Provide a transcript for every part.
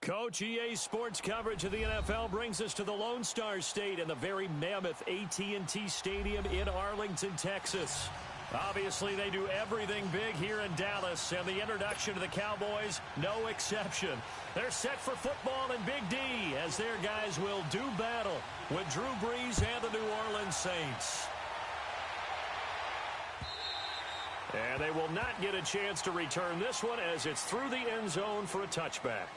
Coach, EA Sports coverage of the NFL brings us to the Lone Star State and the very mammoth AT&T Stadium in Arlington, Texas. Obviously, they do everything big here in Dallas, and the introduction to the Cowboys, no exception. They're set for football in Big D as their guys will do battle with Drew Brees and the New Orleans Saints. And they will not get a chance to return this one as it's through the end zone for a touchback.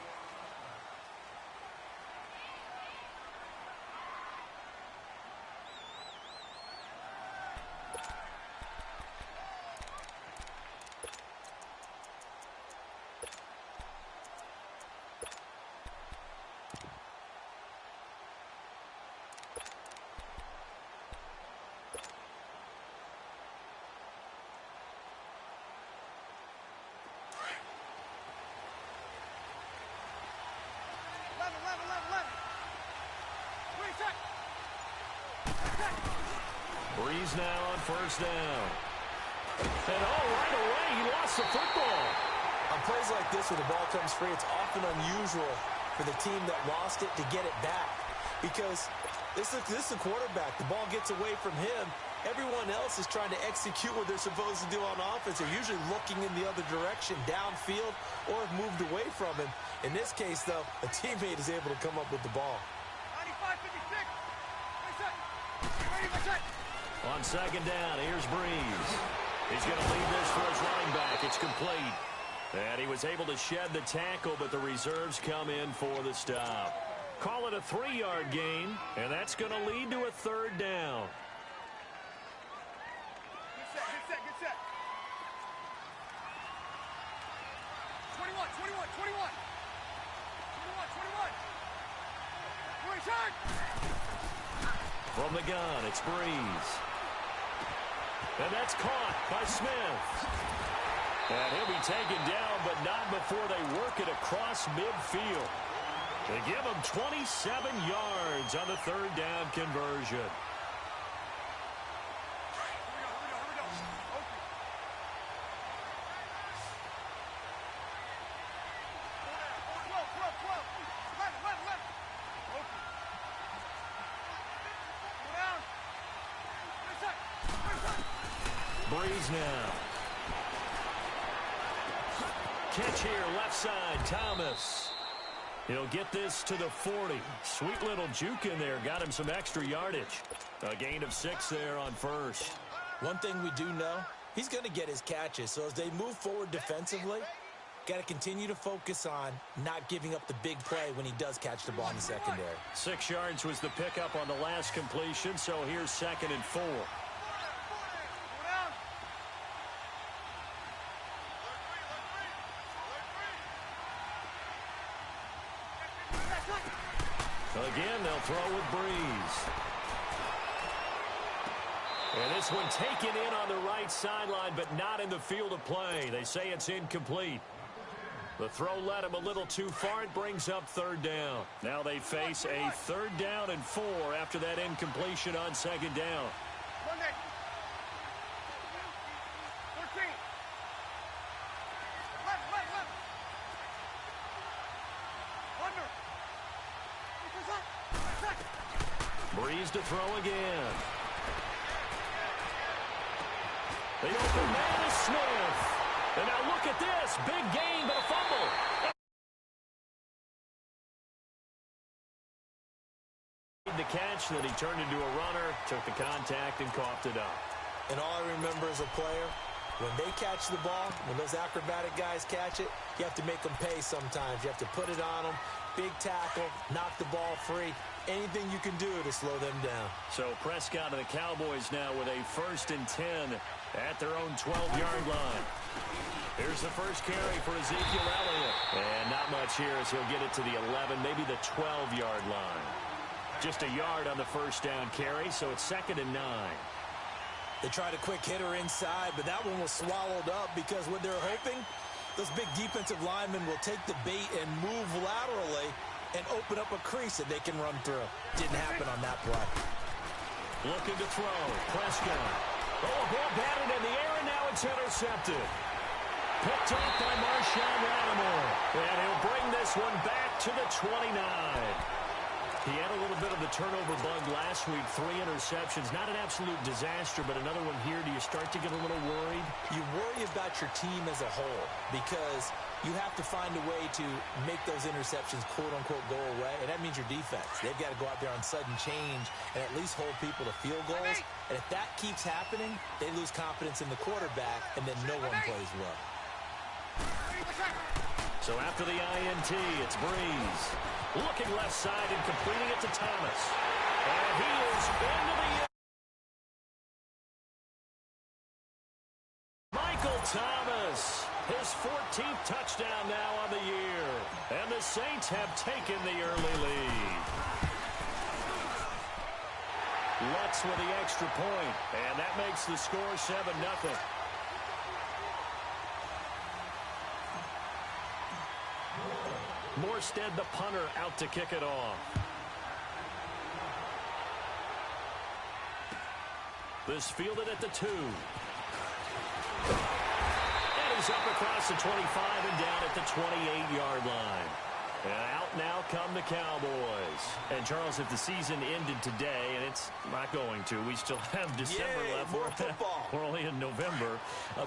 Brees now on first down. And right away, he lost the football. On plays like this where the ball comes free, it's often unusual for the team that lost it to get it back. Because this is the quarterback. The ball gets away from him. Everyone else is trying to execute what they're supposed to do on offense. They're usually looking in the other direction, downfield, or have moved away from him. In this case, though, a teammate is able to come up with the ball. 95-56. On second down, here's Brees. He's going to lead this for his running back. It's complete. And he was able to shed the tackle, but the reserves come in for the stop. Call it a 3-yard gain, and that's going to lead to a third down. Good set. 21. 21. From the gun, it's Brees. And that's caught by Smith. And he'll be taken down, but not before they work it across midfield. They give him 27 yards on the third down conversion. Brees now. Catch here, left side, Thomas. He'll get this to the 40. Sweet little juke in there. Got him some extra yardage. A gain of 6 there on first. One thing we do know, he's going to get his catches. So as they move forward defensively, got to continue to focus on not giving up the big play when he does catch the ball in the secondary. 6 yards was the pickup on the last completion, so here's 2nd and 4. Again, they'll throw with Brees. And this one taken in on the right sideline, but not in the field of play. They say it's incomplete. The throw led him a little too far. It brings up third down. Now they face a 3rd down and 4 after that incompletion on 2nd down. 14. Brees to throw again. The open man is Smith. And now look at this. Big gain, but a fumble. The catch that he turned into a runner, took the contact, and coughed it up. And all I remember as a player, when they catch the ball, when those acrobatic guys catch it, you have to make them pay sometimes. You have to put it on them. Big tackle, knock the ball free. Anything you can do to slow them down. So Prescott and the Cowboys now with a 1st and 10 at their own 12-yard line. Here's the first carry for Ezekiel Elliott. And not much here as he'll get it to the 11, maybe the 12-yard line. Just a yard on the first down carry, so it's 2nd and 9. They tried a quick hitter inside, but that one was swallowed up because what they're hoping, those big defensive linemen will take the bait and move laterally and open up a crease that they can run through. Didn't happen on that play. Looking to throw. Prescott. Oh, a ball batted in the air, and now it's intercepted. Picked off by Marshawn Lattimore. And he'll bring this one back to the 29. He had a little bit of the turnover bug last week, 3 interceptions. Not an absolute disaster, but another one here. Do you start to get a little worried? You worry about your team as a whole because you have to find a way to make those interceptions, quote-unquote, go away, and that means your defense. They've got to go out there on sudden change and at least hold people to field goals. And if that keeps happening, they lose confidence in the quarterback, and then no one plays well. So after the INT, it's Breeze. Looking left side and completing it to Thomas. And he is into the end. Michael Thomas, his 14th touchdown now on the year. And the Saints have taken the early lead. Lutz with the extra point, and that makes the score 7-0. Morstead, the punter, out to kick it off. This fielded at the 2. And he's up across the 25 and down at the 28-yard line. And out now come the Cowboys. And, Charles, if the season ended today, and it's not going to, we still have December left. More football. We're only in November.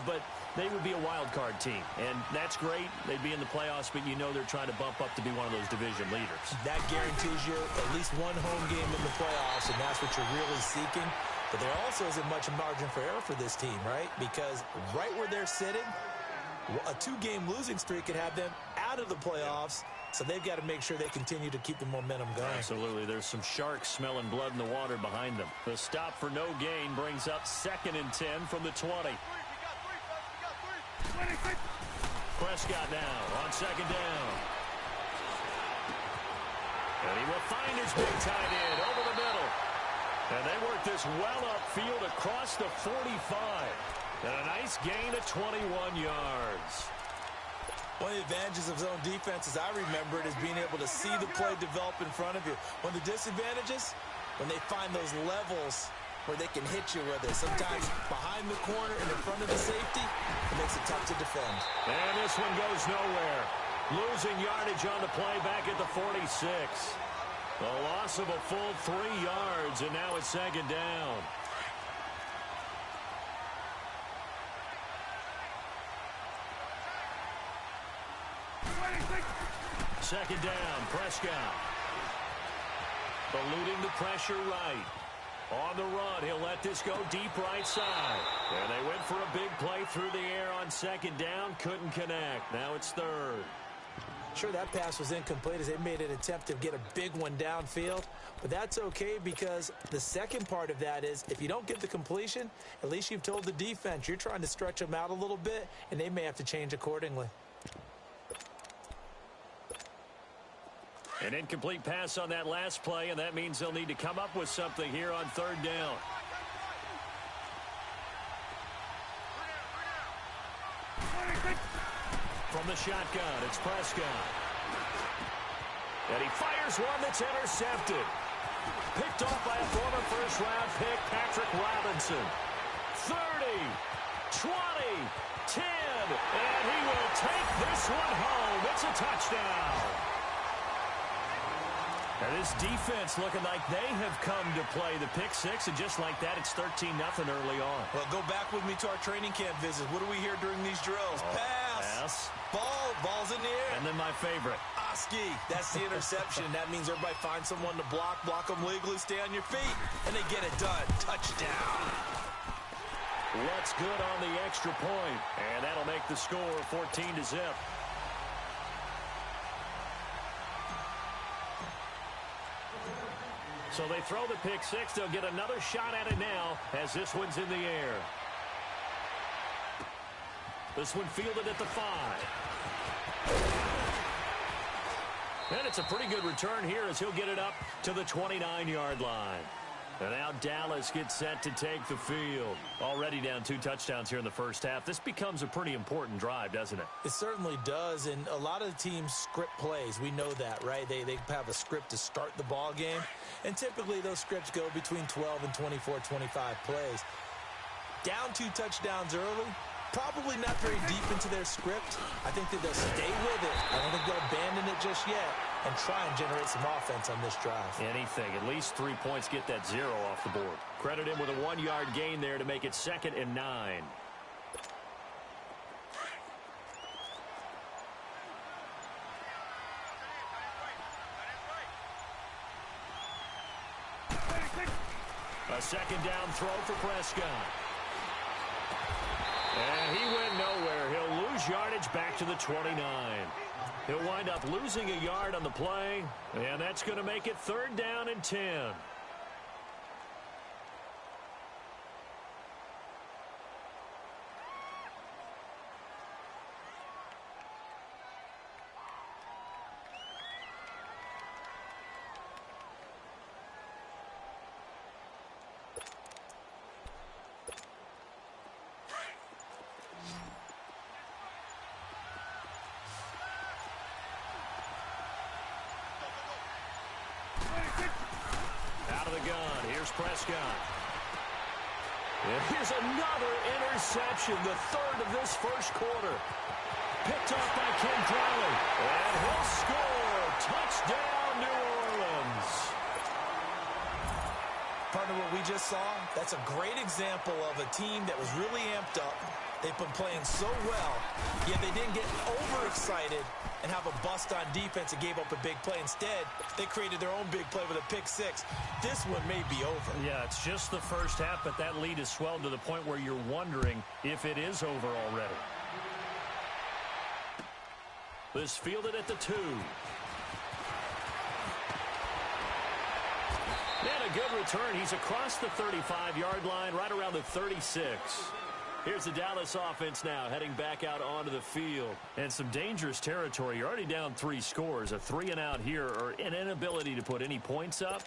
But they would be a wild card team. And that's great. They'd be in the playoffs, but you know they're trying to bump up to be one of those division leaders. That guarantees you at least one home game in the playoffs, and that's what you're really seeking. But there also isn't much margin for error for this team, right? Because right where they're sitting, a 2-game losing streak could have them out of the playoffs. So they've got to make sure they continue to keep the momentum going. Absolutely. There's some sharks smelling blood in the water behind them. The stop for no gain brings up 2nd and 10 from the 20. Prescott now on 2nd down. And he will find his big tight end over the middle. And they work this well upfield across the 45. And a nice gain of 21 yards. One of the advantages of zone defense, as I remember it, is being able to see the play develop in front of you. One of the disadvantages, when they find those levels where they can hit you with it. Sometimes behind the corner and in front of the safety, it makes it tough to defend. And this one goes nowhere. Losing yardage on the play back at the 46. The loss of a full 3 yards, and now it's 2nd down. Second down, Prescott. Eluding the pressure right. On the run, he'll let this go deep right side. And they went for a big play through the air on 2nd down. Couldn't connect. Now it's 3rd. Sure, that pass was incomplete as they made an attempt to get a big one downfield. But that's okay because the second part of that is if you don't get the completion, at least you've told the defense you're trying to stretch them out a little bit, and they may have to change accordingly. An incomplete pass on that last play, and that means they'll need to come up with something here on 3rd down. From the shotgun, it's Prescott. And he fires one that's intercepted. Picked off by a former first-round pick, Patrick Robinson. 30, 20, 10, and he will take this one home. It's a touchdown. And this defense looking like they have come to play the pick 6, and just like that, it's 13-0 early on. Well, go back with me to our training camp visit. What do we hear during these drills? Pass. Ball's in the air. And then my favorite. Oski. That's the interception. That means everybody finds someone to block them legally, stay on your feet, and they get it done. Touchdown. Lutz good on the extra point, and that'll make the score 14-0. So they throw the pick 6. They'll get another shot at it now as this one's in the air. This one fielded at the 5. And it's a pretty good return here as he'll get it up to the 29-yard line. And now Dallas gets set to take the field. Already down 2 touchdowns here in the first half. This becomes a pretty important drive, doesn't it? It certainly does, and a lot of the teams script plays. We know that, right? They have a script to start the ball game, and typically those scripts go between 12 and 24, 25 plays. Down 2 touchdowns early, Probably not very deep into their script. I think that they'll stay with it. I don't think they'll abandon it just yet and try and generate some offense on this drive. Anything. At least 3 points get that 0 off the board. Credit him with a 1-yard gain there to make it 2nd and 9. A 2nd down throw for Prescott. And he went nowhere. He'll lose yardage back to the 29. He'll wind up losing a yard on the play, and that's going to make it 3rd down and 10. Out of the gun, here's Prescott. And here's another interception, the 3rd of this first quarter. Picked off by Ken Crowley. And he'll score. Touchdown, New Orleans. Partner, what we just saw, that's a great example of a team that was really amped up. They've been playing so well, yet they didn't get overexcited and have a bust on defense and gave up a big play. Instead, they created their own big play with a pick 6. This one may be over. Yeah, it's just the first half, but that lead has swelled to the point where you're wondering if it is over already. This fielded at the 2. And a good return. He's across the 35-yard line, right around the 36. Here's the Dallas offense now, heading back out onto the field. And some dangerous territory. You're already down 3 scores. A 3-and-out here, or an inability to put any points up.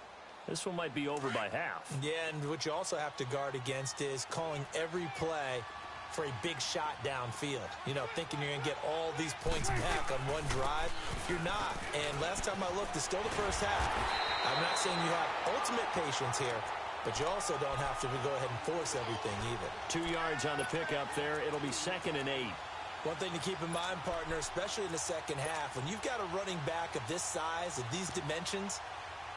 This one might be over by half. Yeah, and what you also have to guard against is calling every play for a big shot downfield. You know, thinking you're going to get all these points back on one drive. You're not. And last time I looked, it's still the first half. I'm not saying you have ultimate patience here, but you also don't have to go ahead and force everything either. 2 yards on the pickup there. It'll be 2nd and 8. One thing to keep in mind, partner, especially in the second half, when you've got a running back of this size, of these dimensions,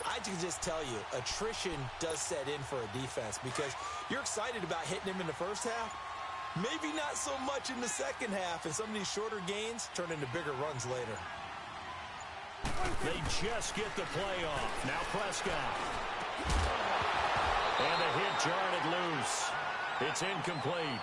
I can just tell you, attrition does set in for a defense because you're excited about hitting him in the first half. Maybe not so much in the second half, and some of these shorter gains turn into bigger runs later. They just get the play off. Now Prescott. And the hit jarred it loose. It's incomplete.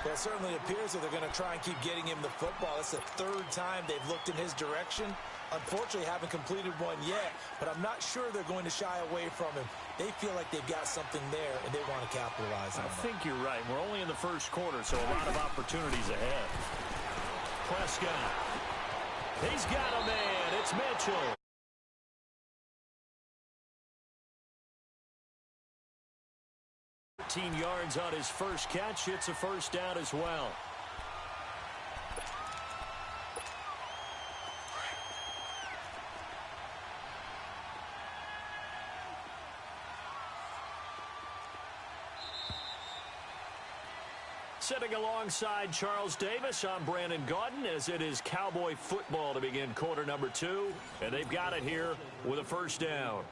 Well, it certainly appears that they're going to try and keep getting him the football. It's the 3rd time they've looked in his direction. Unfortunately, haven't completed one yet, but I'm not sure they're going to shy away from him. They feel like they've got something there, and they want to capitalize on it. I think you're right. We're only in the first quarter, so a lot of opportunities ahead. Prescott. He's got a man. It's Mitchell. Yards on his first catch. It's a first down as well. Sitting alongside Charles Davis, I'm Brandon Gaudin, as it is Cowboy football to begin quarter number 2. And they've got it here with a first down.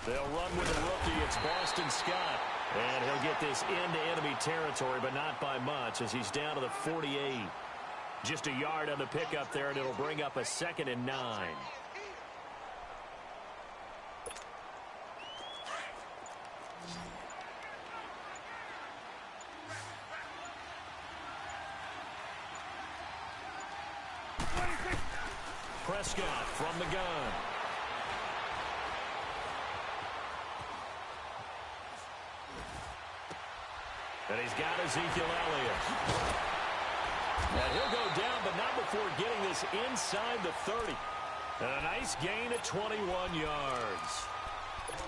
They'll run with a rookie. It's Boston Scott. And he'll get this into enemy territory, but not by much, as he's down to the 48. Just a yard on the pickup there, and it'll bring up a 2nd and 9. Prescott from the gun. And he's got Ezekiel Elliott. And he'll go down, but not before getting this inside the 30. And a nice gain at 21 yards.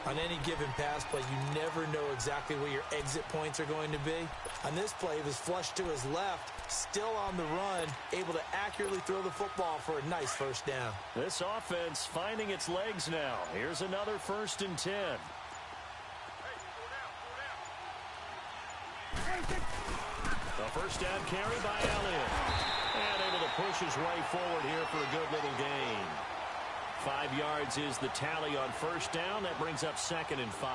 On any given pass play, you never know exactly where your exit points are going to be. On this play, he was flushed to his left, still on the run, able to accurately throw the football for a nice first down. This offense finding its legs now. Here's another 1st and 10. The first down carry by Elliott. And able to push his way forward here for a good little gain. 5 yards is the tally on first down. That brings up 2nd and 5.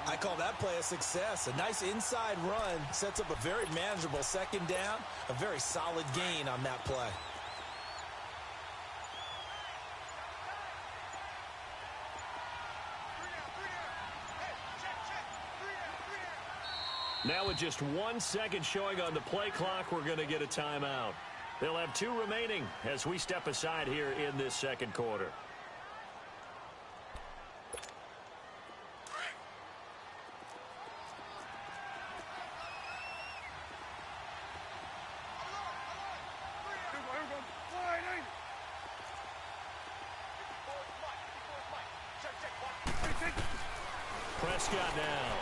I call that play a success. A nice inside run sets up a very manageable 2nd down. A very solid gain on that play. Now with just 1 second showing on the play clock, we're going to get a timeout. They'll have 2 remaining as we step aside here in this 2nd quarter. Prescott now.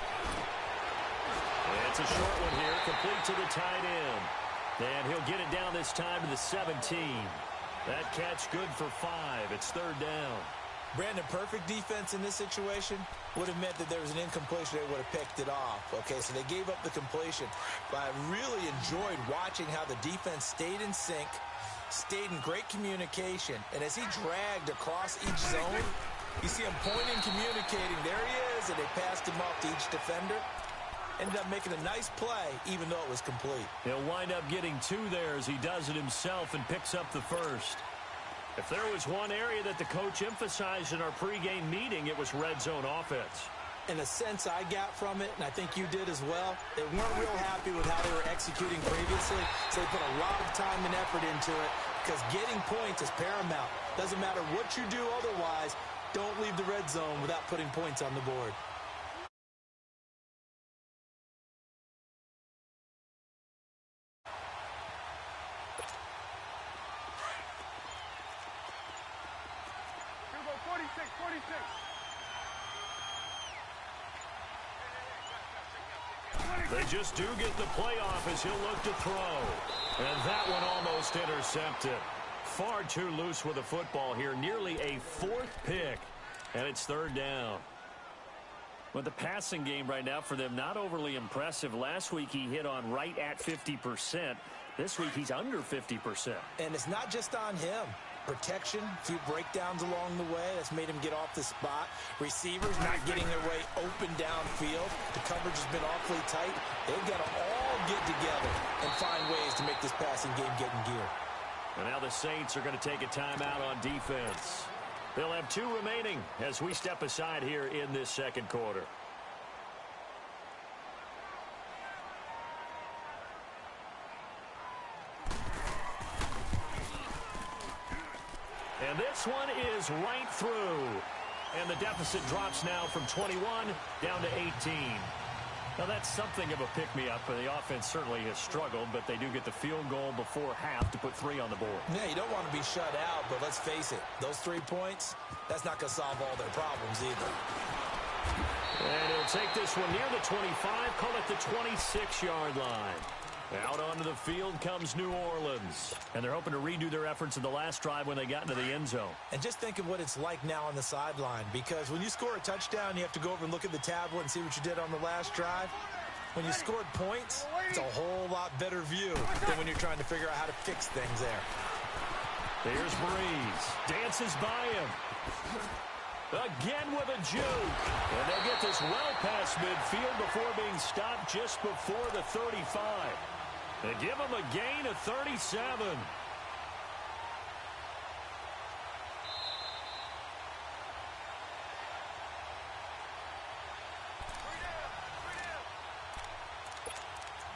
It's a short one here, complete to the tight end. And he'll get it down this time to the 17. That catch good for 5. It's 3rd down. Brandon, perfect defense in this situation would have meant that there was an incompletion. They would have picked it off. Okay, so they gave up the completion. But I really enjoyed watching how the defense stayed in sync, stayed in great communication. And as he dragged across each zone, you see him pointing, communicating. There he is, and they passed him off to each defender. Ended up making a nice play, even though it was complete. He'll wind up getting 2 there as he does it himself and picks up the first. If there was one area that the coach emphasized in our pregame meeting, it was red zone offense. In a sense I got from it, and I think you did as well, they weren't real happy with how they were executing previously, so they put a lot of time and effort into it because getting points is paramount. Doesn't matter what you do otherwise, don't leave the red zone without putting points on the board. They just do get the playoff as he'll look to throw. And that one almost intercepted. Far too loose with the football here. Nearly a 4th pick. And it's 3rd down. But the passing game right now for them, not overly impressive. Last week he hit on right at 50%. This week he's under 50%. And it's not just on him. Protection, a few breakdowns along the way. That's made him get off the spot. Receivers not getting their way open downfield. The coverage has been awfully tight. They've got to all get together and find ways to make this passing game get in gear. And now the Saints are going to take a timeout on defense. They'll have 2 remaining as we step aside here in this 2nd quarter. And this one is right through. And the deficit drops now from 21 down to 18. Now that's something of a pick-me-up. The offense certainly has struggled, but they do get the field goal before half to put 3 on the board. Yeah, you don't want to be shut out, but let's face it. Those 3 points, that's not going to solve all their problems either. And he'll take this one near the 25, call it the 26-yard line. Out onto the field comes New Orleans. And they're hoping to redo their efforts in the last drive when they got into the end zone. And just think of what it's like now on the sideline. Because when you score a touchdown, you have to go over and look at the tablet and see what you did on the last drive. When you scored points, it's a whole lot better view than when you're trying to figure out how to fix things there. Here's Breeze. Dances by him. Again with a juke. And they get this well past midfield before being stopped just before the 35. They give him a gain of 37.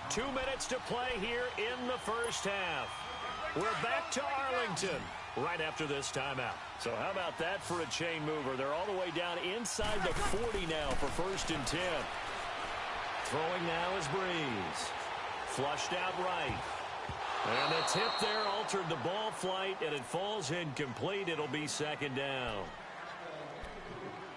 Two minutes to play here in the first half. We're back to Arlington right after this timeout. So how about that for a chain mover? They're all the way down inside the 40 now for 1st and 10. Throwing now is Breeze. Flushed out right. And the tip there altered the ball flight, and it falls incomplete. It'll be 2nd down.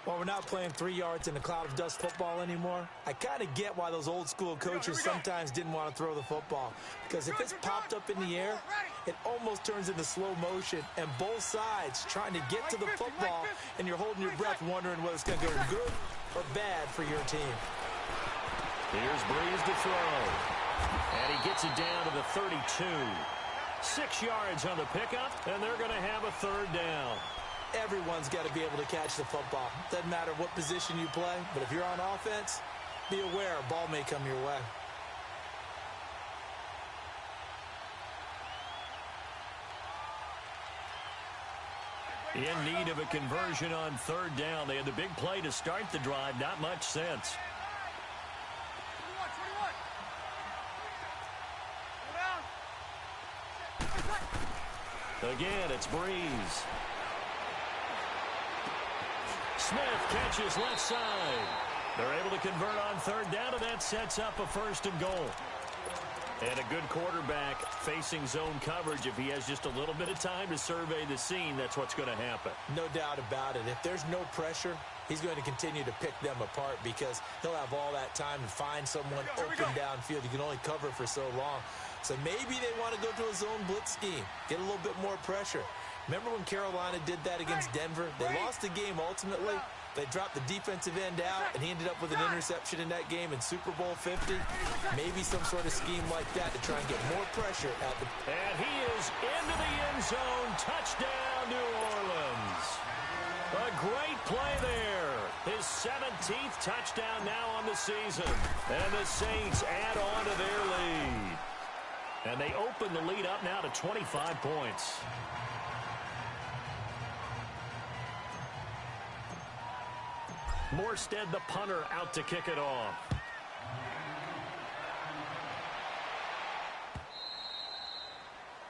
While we're not playing 3 yards in a cloud of dust football anymore, I kind of get why those old school coaches sometimes didn't want to throw the football. Because if it's popped up in the air, it almost turns into slow motion, and both sides trying to get to the football, and you're holding your breath wondering whether it's going to go good or bad for your team. Here's Breeze to throw. And he gets it down to the 32. 6 yards on the pickup, and they're going to have a third down. Everyone's got to be able to catch the football. Doesn't matter what position you play, but if you're on offense, be aware a ball may come your way. In need of a conversion on third down. They had the big play to start the drive. Not much sense. 21. Again, it's Breeze. Smith catches left side. They're able to convert on third down, and that sets up a 1st and goal. And a good quarterback facing zone coverage. If he has just a little bit of time to survey the scene, that's what's going to happen. No doubt about it. If there's no pressure, he's going to continue to pick them apart because he'll have all that time to find someone open downfield. You can only cover for so long. So maybe they want to go to a zone blitz scheme, get a little bit more pressure. Remember when Carolina did that against Denver? They lost the game ultimately. They dropped the defensive end out, and he ended up with an interception in that game in Super Bowl 50. Maybe some sort of scheme like that to try and get more pressure at the... And he is into the end zone. Touchdown, New Orleans. A great play there. His 17th touchdown now on the season. And the Saints add on to their lead. And they open the lead up now to 25 points. Morstead, the punter, out to kick it off.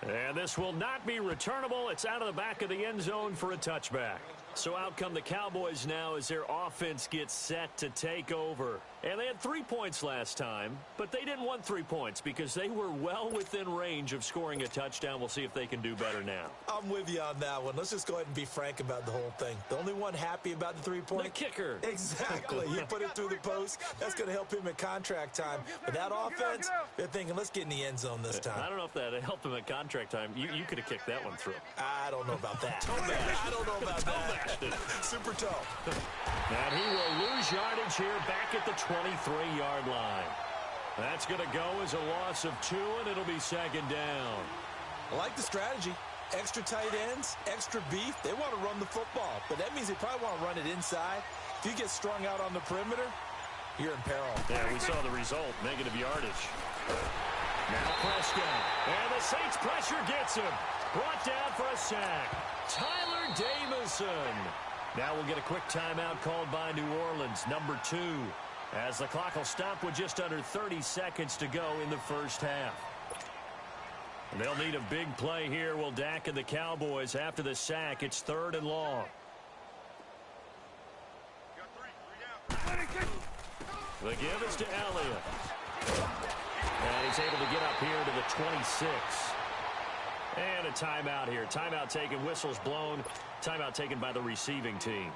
And this will not be returnable. It's out of the back of the end zone for a touchback. So out come the Cowboys now as their offense gets set to take over. And they had 3 points last time, but they didn't want 3 points because they were well within range of scoring a touchdown. We'll see if they can do better now. I'm with you on that one. Let's just go ahead and be frank about the whole thing. The only one happy about the 3-point? The kicker. Exactly. He put it through the post. That's going to help him at contract time. But that offense, they're thinking, let's get in the end zone this time. I don't know if that helped him at contract time. You could have kicked that one through. I don't know about that. I don't know about that. Super toe. And he will lose yardage here back at the 23-yard line. That's going to go as a loss of 2, and it'll be 2nd down. I like the strategy. Extra tight ends, extra beef. They want to run the football, but that means they probably want to run it inside. If you get strung out on the perimeter, you're in peril. Yeah, we saw the result, negative yardage. Now Prescott, and the Saints pressure gets him. Brought down for a sack. Tyler Davison. Now we'll get a quick timeout called by New Orleans, number 2, as the clock will stop with just under 30 seconds to go in the first half. And they'll need a big play here. Will Dak and the Cowboys after the sack. It's 3rd and long. The give is to Elliott. And he's able to get up here to the 26. And a timeout here. Timeout taken, whistles blown. Timeout taken by the receiving team.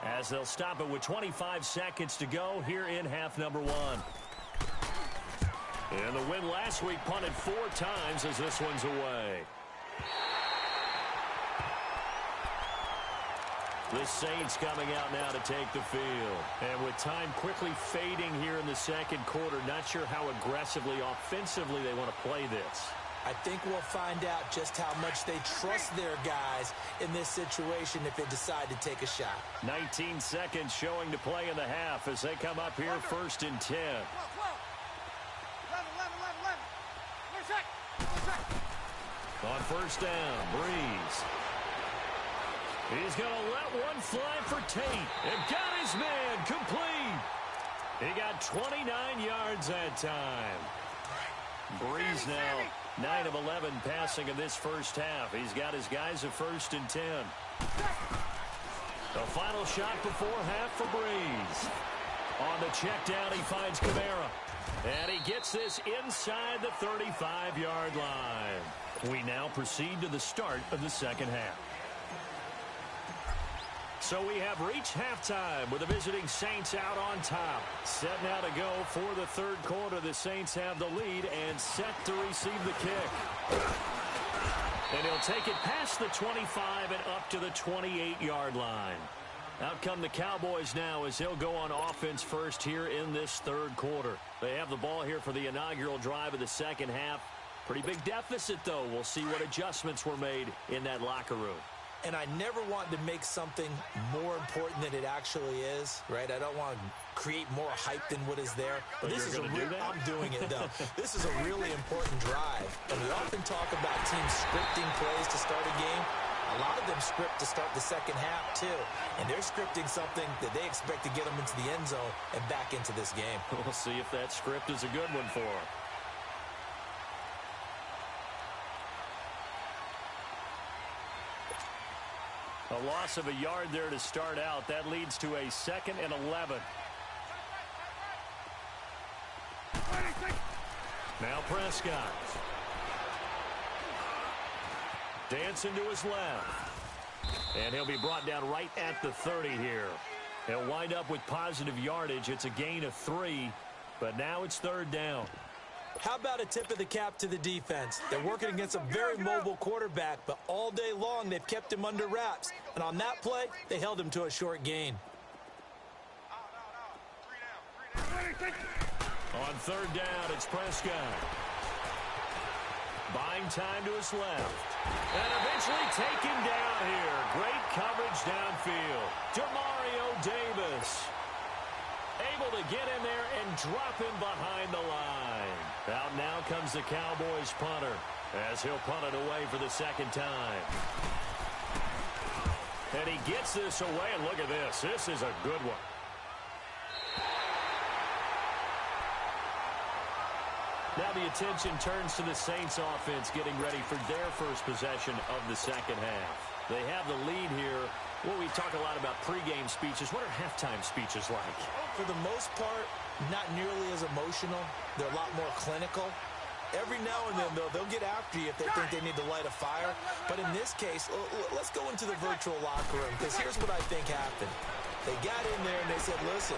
As they'll stop it with 25 seconds to go here in half number 1. And the win last week punted 4 times as this one's away. The Saints coming out now to take the field. And with time quickly fading here in the second quarter, not sure how aggressively, offensively they want to play this. I think we'll find out just how much they trust their guys in this situation if they decide to take a shot. 19 seconds showing to play in the half as they come up here 1st and 10. 11. On 1st down, Breeze. He's going to let one fly for Tate. And got his man complete. He got 29 yards that time. Breeze now 9 of 11 passing in this first half. He's got his guys at 1st and 10. The final shot before half for Breeze. On the check down, he finds Kamara. And he gets this inside the 35-yard line. We now proceed to the start of the second half. So we have reached halftime with the visiting Saints out on top. Set now to go for the third quarter. The Saints have the lead and set to receive the kick. And he'll take it past the 25 and up to the 28-yard line. Out come the Cowboys now as they'll go on offense first here in this third quarter. They have the ball here for the inaugural drive of the second half. Pretty big deficit, though. We'll see what adjustments were made in that locker room. And I never want to make something more important than it actually is, right? I don't want to create more hype than what is there. But this is I'm doing it, though. This is a really important drive. And we often talk about teams scripting plays to start a game. A lot of them script to start the second half, too. And they're scripting something that they expect to get them into the end zone and back into this game. We'll see if that script is a good one for them. A loss of a yard there to start out. That leads to a 2nd and 11. Now Prescott. Dancing to his left. And he'll be brought down right at the 30 here. He'll wind up with positive yardage. It's a gain of 3, but now it's third down. How about a tip of the cap to the defense? They're working against a very mobile quarterback, but all day long they've kept him under wraps. And on that play, they held him to a short gain. On third down, it's Prescott. Buying time to his left. And eventually taken down here. Great coverage downfield. Demario Davis able to get in there and drop him behind the line. Out now comes the Cowboys punter as he'll punt it away for the second time. And he gets this away, and look at this. This is a good one. Now the attention turns to the Saints offense getting ready for their first possession of the second half. They have the lead here. Well, we talk a lot about pregame speeches. What are halftime speeches like? For the most part, not nearly as emotional. They're a lot more clinical. Every now and then, though, they'll get after you if they think they need to light a fire. But in this case, let's go into the virtual locker room, because here's what I think happened. They got in there and they said, listen,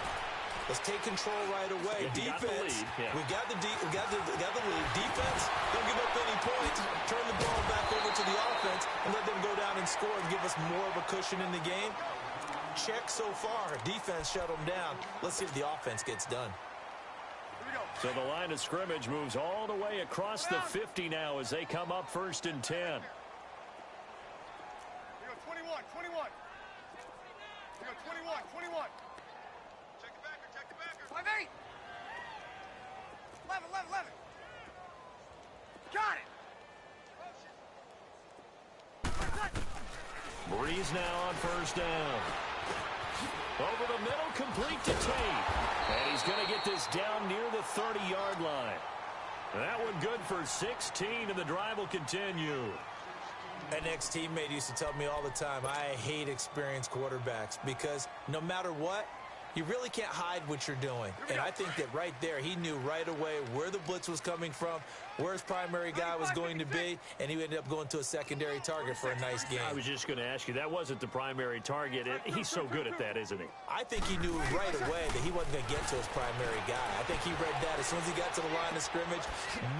let's take control right away. Defense, we got the lead. Defense, don't give up any points. Turn the ball back over to the offense and let them go down and score and give us more of a cushion in the game. Check so far. Defense shut them down. Let's see if the offense gets done. So the line of scrimmage moves all the way across the 50 now as they come up 1st and 10. 21, 21. 21. Check the backer. 5-8. 11. Got it. Breeze now on 1st down. Over the middle, complete to Tate. And he's going to get this down near the 30-yard line. That one good for 16, and the drive will continue. An ex-teammate used to tell me all the time, I hate experienced quarterbacks because no matter what, you really can't hide what you're doing. And I think that right there, he knew right away where the blitz was coming from, where his primary guy was going to be, and he ended up going to a secondary target for a nice game. I was just going to ask you, that wasn't the primary target. He's so good at that, isn't he? I think he knew right away that he wasn't going to get to his primary guy. I think he read that as soon as he got to the line of scrimmage,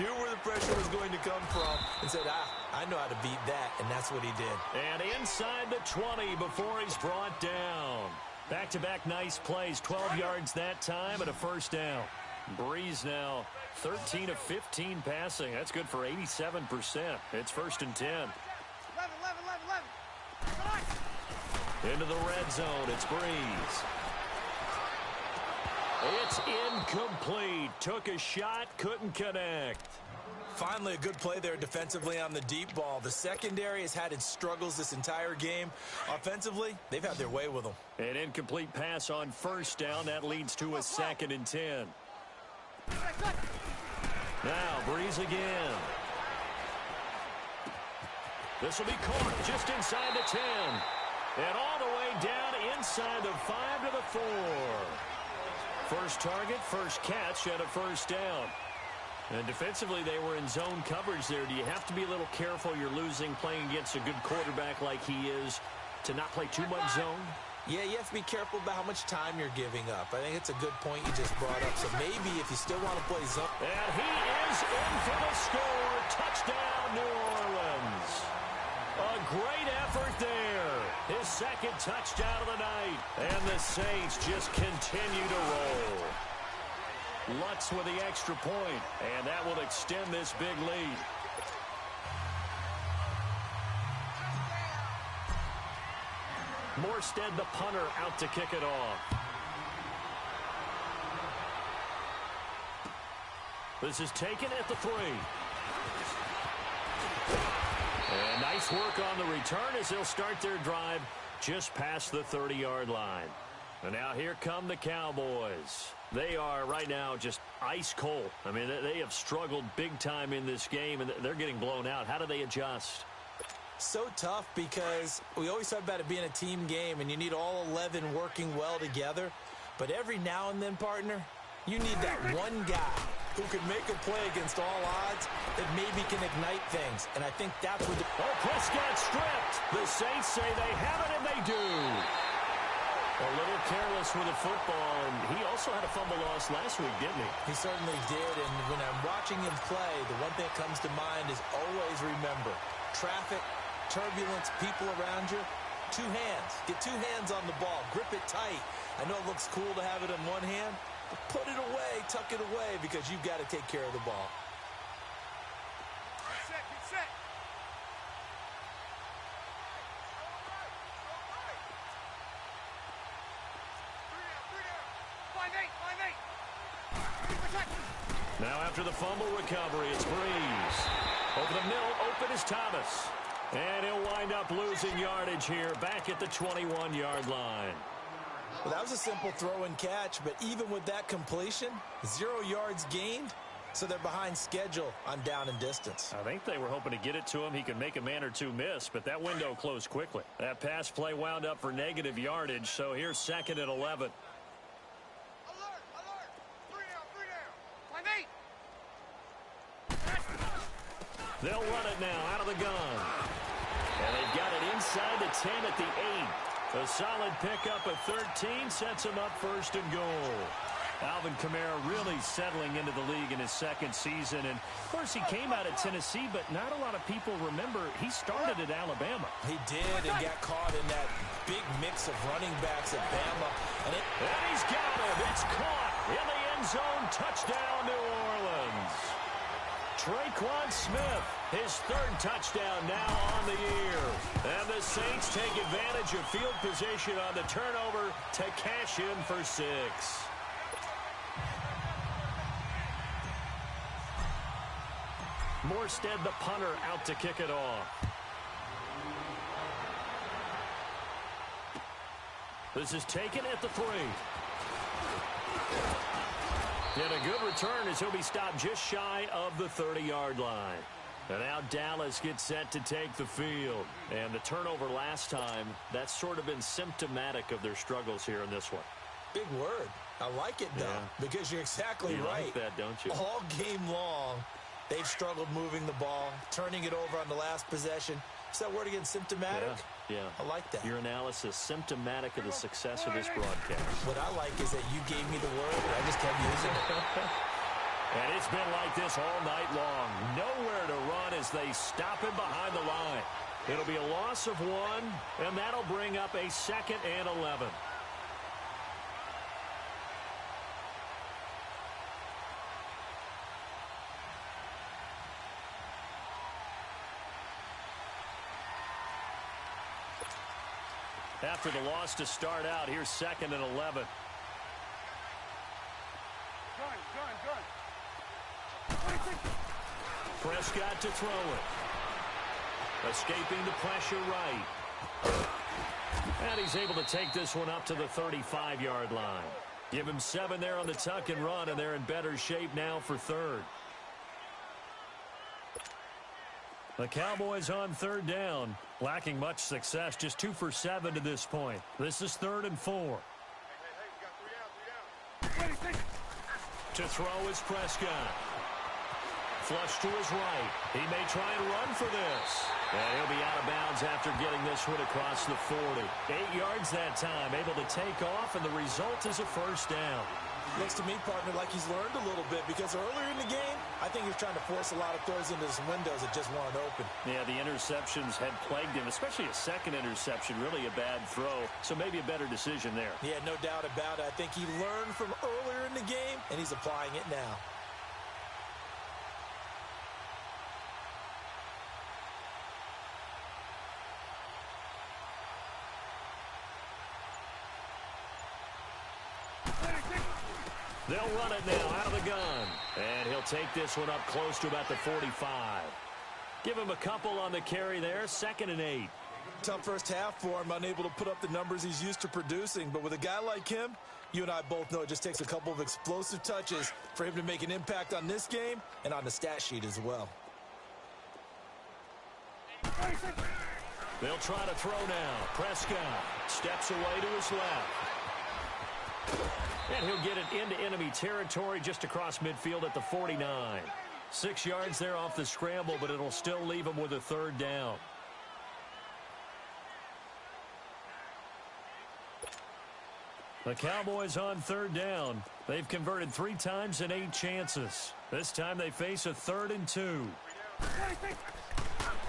knew where the pressure was going to come from, and said, I know how to beat that, and that's what he did. And inside the 20 before he's brought down. Back-to-back nice plays, 12 yards that time and a 1st down. Breeze now 13 of 15 passing. That's good for 87%. It's 1st and 10. 11. Into the red zone. It's Breeze. It's incomplete. Took a shot, couldn't connect. Finally, a good play there defensively on the deep ball. The secondary has had its struggles this entire game. Offensively, they've had their way with them. An incomplete pass on 1st down. That leads to a 2nd and 10. Now, Breeze again. This will be caught just inside the 10. And all the way down inside the 5 to the 4. First target, first catch, and a 1st down. And defensively, they were in zone coverage there. Do you have to be a little careful? You're losing playing against a good quarterback like he is to not play too much zone? Yeah, you have to be careful about how much time you're giving up. I think it's a good point you just brought up. So maybe if you still want to play zone. And he is in for the score. Touchdown, New Orleans. A great effort there. His second touchdown of the night. And the Saints just continue to roll. Lutz with the extra point, and that will extend this big lead. Morstead, the punter, out to kick it off. This is taken at the 3. And nice work on the return as they'll start their drive just past the 30-yard line. And now here come the Cowboys. They are right now just ice cold. I mean, they have struggled big time in this game, and they're getting blown out. How do they adjust? So tough because we always talk about it being a team game, and you need all 11 working well together. But every now and then, partner, you need that one guy who can make a play against all odds that maybe can ignite things. And I think that's what Oh, Prescott stripped. The Saints say they have it, and they do. A little careless with the football, and he also had a fumble loss last week, didn't he? He certainly did, and when I'm watching him play, the one thing that comes to mind is always remember, traffic, turbulence, people around you, 2 hands. Get 2 hands on the ball. Grip it tight. I know it looks cool to have it in one hand, but put it away, tuck it away, because you've got to take care of the ball. Get set, get set. Now after the fumble recovery, it's Breeze. Over the middle, open is Thomas. And he'll wind up losing yardage here back at the 21-yard line. Well, that was a simple throw and catch, but even with that completion, 0 yards gained, so they're behind schedule on down and distance. I think they were hoping to get it to him. He could make a man or two miss, but that window closed quickly. That pass play wound up for negative yardage, so here's 2nd and 11. They'll run it now out of the gun. And they've got it inside the 10 at the 8. A solid pickup at 13 sets him up 1st and goal. Alvin Kamara really settling into the league in his 2nd season. And, of course, he came out of Tennessee, but not a lot of people remember he started at Alabama. He did and got caught in that big mix of running backs at Bama. And he's got him. It's caught in the end zone. Touchdown, New Orleans. Traquan Smith, his 3rd touchdown now on the year. And the Saints take advantage of field position on the turnover to cash in for 6. Morstead, the punter, out to kick it off. This is taken at the 3. And a good return as he'll be stopped just shy of the 30-yard line. And now Dallas gets set to take the field. And the turnover last time, that's sort of been symptomatic of their struggles here in this one. Big word. I like it, though, because you're exactly right. You like that, don't you? All game long, they've struggled moving the ball, turning it over on the last possession. Is that word again, symptomatic? Yeah. I like that. Your analysis, symptomatic of the success of this broadcast. What I like is that you gave me the word, and I just kept using it. And it's been like this all night long. Nowhere to run as they stop him behind the line. It'll be a loss of 1, and that'll bring up a 2nd and 11. After the loss to start out, here's 2nd and 11. Prescott to throw it. Escaping the pressure right. And he's able to take this one up to the 35-yard line. Give him 7 there on the tuck and run, and they're in better shape now for 3rd. The Cowboys on 3rd down, lacking much success, just 2 for 7 to this point. This is 3rd and 4. Hey, we got 3 down. To throw is Prescott. Flush to his right. He may try and run for this. And he'll be out of bounds after getting this one across the 40. 8 yards that time, able to take off, and the result is a first down. Looks to me, partner, like he's learned a little bit because earlier in the game, I think he was trying to force a lot of throws into some windows that just weren't open. Yeah, the interceptions had plagued him, especially a second interception, really a bad throw. So maybe a better decision there. Yeah, no doubt about it. I think he learned from earlier in the game, and he's applying it now. They'll run it now out of the gun. And he'll take this one up close to about the 45. Give him a couple on the carry there. 2nd and 8. Tough first half for him, unable to put up the numbers he's used to producing. But with a guy like him, you and I both know it just takes a couple of explosive touches for him to make an impact on this game and on the stat sheet as well. They'll try to throw now. Prescott steps away to his left. And he'll get it into enemy territory just across midfield at the 49. 6 yards there off the scramble, but it'll still leave him with a 3rd down. The Cowboys on 3rd down. They've converted 3 times in 8 chances. This time they face a 3rd and 2.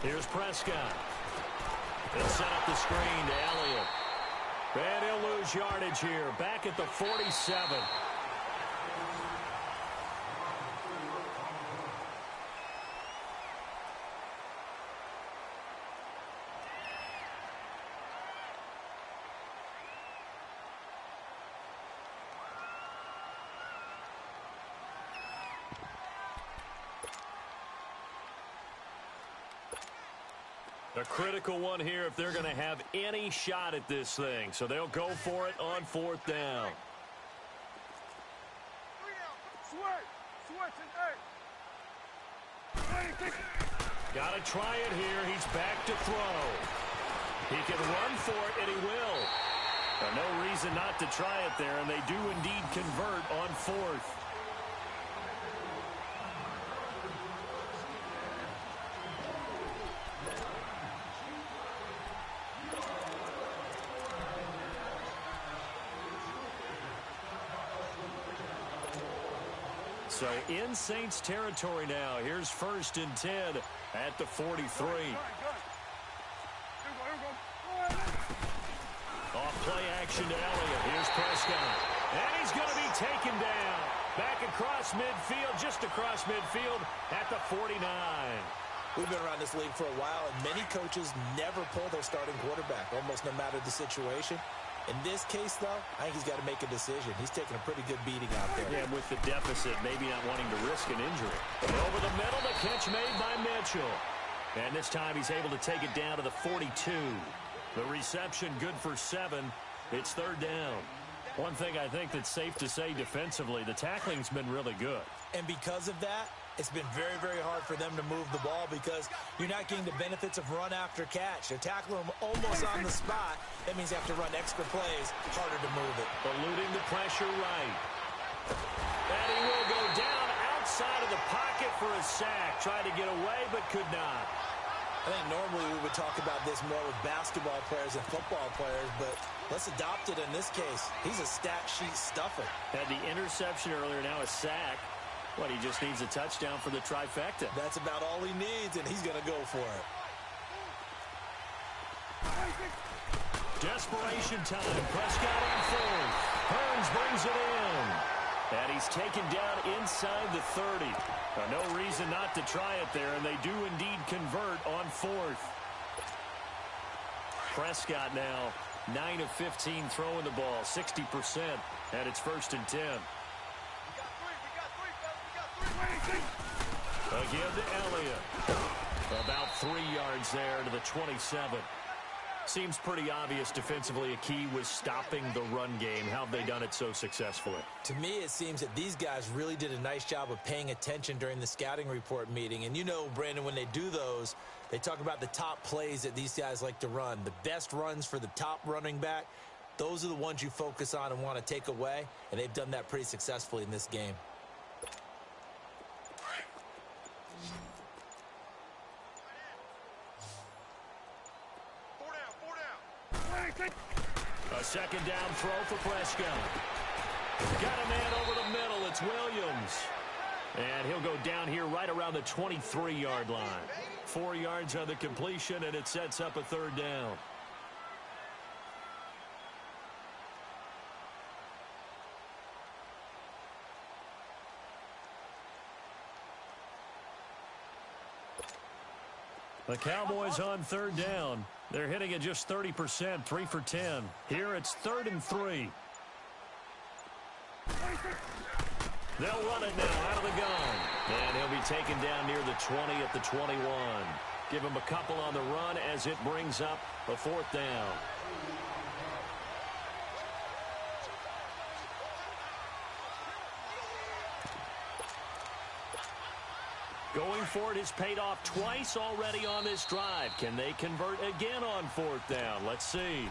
Here's Prescott. They'll set up the screen to Elliott. And he'll lose yardage here, back at the 47. A critical one here if they're going to have any shot at this thing. So they'll go for it on 4th down. Got to try it here. He's back to throw. He can run for it, and he will. No reason not to try it there, and they do indeed convert on 4th. So in Saints territory now. Here's 1st and 10 at the 43. Off play action to Elliott. Here's Prescott. And he's going to be taken down. Back across midfield, just across midfield at the 49. We've been around this league for a while, and many coaches never pull their starting quarterback, almost no matter the situation. In this case, though, I think he's got to make a decision. He's taking a pretty good beating out there. Yeah, with the deficit, maybe not wanting to risk an injury. Over the middle, the catch made by Mitchell. And this time he's able to take it down to the 42. The reception good for 7. It's 3rd down. One thing I think that's safe to say defensively, the tackling's been really good. And because of that, it's been very, very hard for them to move the ball because you're not getting the benefits of run after catch. They're tackling them almost on the spot. That means they have to run extra plays, harder to move it. Eluding the pressure right. And he will go down outside of the pocket for a sack. Tried to get away, but could not. I think normally we would talk about this more with basketball players and football players, but let's adopt it in this case. He's a stat sheet stuffer. Had the interception earlier, now a sack. What, he just needs a touchdown for the trifecta. That's about all he needs, and he's going to go for it. Desperation time. Prescott on 4th. Hearns brings it in. And he's taken down inside the 30. No reason not to try it there, and they do indeed convert on 4th. Prescott now 9 of 15 throwing the ball, 60%, and it's 1st and 10. Again to Elliott. About 3 yards there to the 27. Seems pretty obvious defensively a key was stopping the run game. How have they done it so successfully? To me, it seems that these guys really did a nice job of paying attention during the scouting report meeting. And you know, Brandon, when they do those, they talk about the top plays that these guys like to run. The best runs for the top running back, those are the ones you focus on and want to take away. And they've done that pretty successfully in this game. second down throw for Prescott. Got a man over the middle. It's Williams. And he'll go down here right around the 23-yard line. 4 yards on the completion, and it sets up a third down. The Cowboys on third down. They're hitting at just 30%, 3 for 10. Here it's 3rd and 3. They'll run it now out of the gun. And he'll be taken down near the 20 at the 21. Give him a couple on the run as it brings up a 4th down. Going for it has paid off twice already on this drive. Can they convert again on 4th down? Let's see.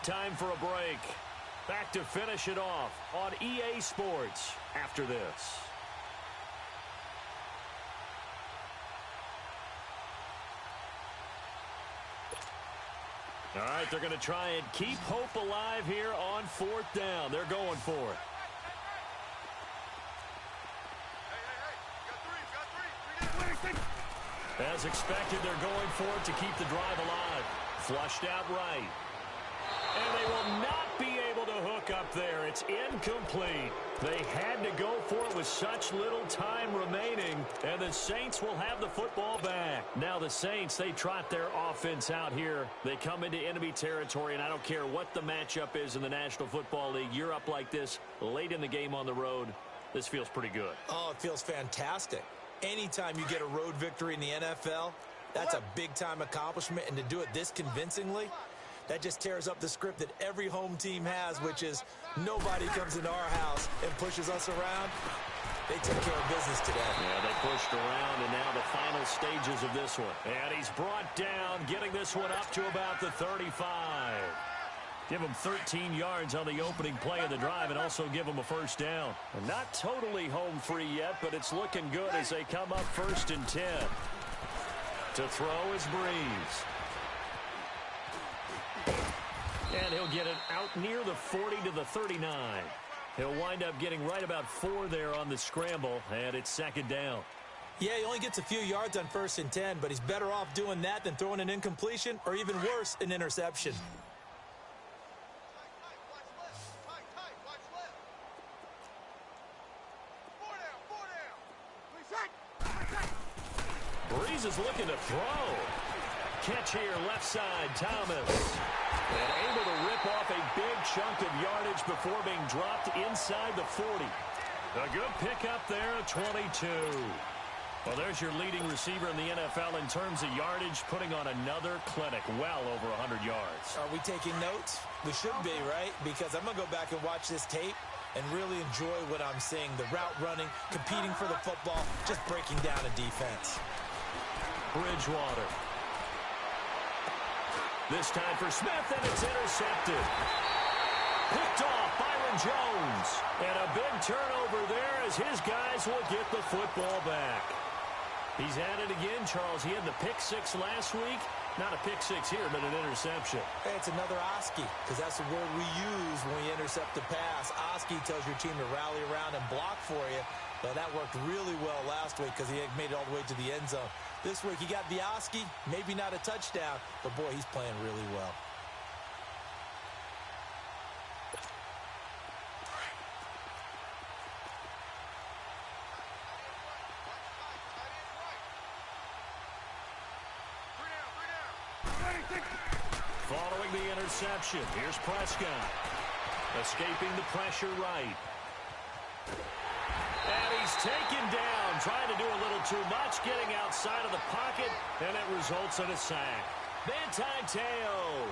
Time for a break. Back to finish it off on EA Sports after this. All right, they're going to try and keep hope alive here on 4th down. They're going for it. As expected, they're going for it to keep the drive alive. Flushed out right. And they will not be able to hook up there. It's incomplete. They had to go for it with such little time remaining, and the Saints will have the football back. Now the Saints, they trot their offense out here. They come into enemy territory, and I don't care what the matchup is in the National Football League. You're up like this late in the game on the road. This feels pretty good. Oh, it feels fantastic. Anytime you get a road victory in the NFL, that's a big-time accomplishment, and to do it this convincingly, that just tears up the script that every home team has, which is nobody comes into our house and pushes us around. They took care of business today. Yeah, they pushed around, and now the final stages of this one. And he's brought down, getting this one up to about the 35. Give him 13 yards on the opening play of the drive and also give him a 1st down. And not totally home free yet, but it's looking good as they come up 1st and 10. To throw is Breeze. And he'll get it out near the 40 to the 39. He'll wind up getting right about 4 there on the scramble, and it's 2nd down. Yeah, he only gets a few yards on 1st and 10, but he's better off doing that than throwing an incompletion or even worse, an interception. Breeze is looking to throw. Catch here, left side, Thomas. And able to rip off a big chunk of yardage before being dropped inside the 40. A good pickup there, 22. Well, there's your leading receiver in the NFL in terms of yardage, putting on another clinic, well over 100 yards. Are we taking notes? We should be, right? Because I'm going to go back and watch this tape and really enjoy what I'm seeing. The route running, competing for the football, just breaking down a defense. Bridgewater. This time for Smith, and it's intercepted. Picked off Byron Jones. And a big turnover there as his guys will get the football back. He's at it again, Charles. He had the pick 6 last week. Not a pick 6 here, but an interception. Hey, it's another Oski, because that's the word we use when we intercept the pass. Oski tells your team to rally around and block for you. But that worked really well last week because he made it all the way to the end zone. This week he got the Oski, maybe not a touchdown, but boy, he's playing really well. Following the interception, here's Prescott. Escaping the pressure right. And he's taken down, trying to do a little too much, getting outside of the pocket, and it results in a sack. Manti Te'o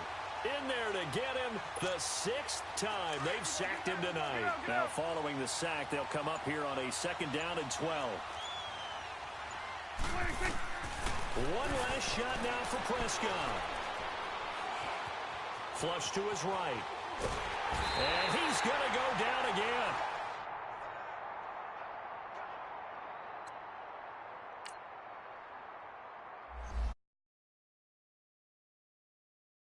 in there to get him the 6th time they've sacked him tonight. Now following the sack, they'll come up here on a 2nd down and 12. One last shot now for Prescott. Flush to his right. And he's going to go down again.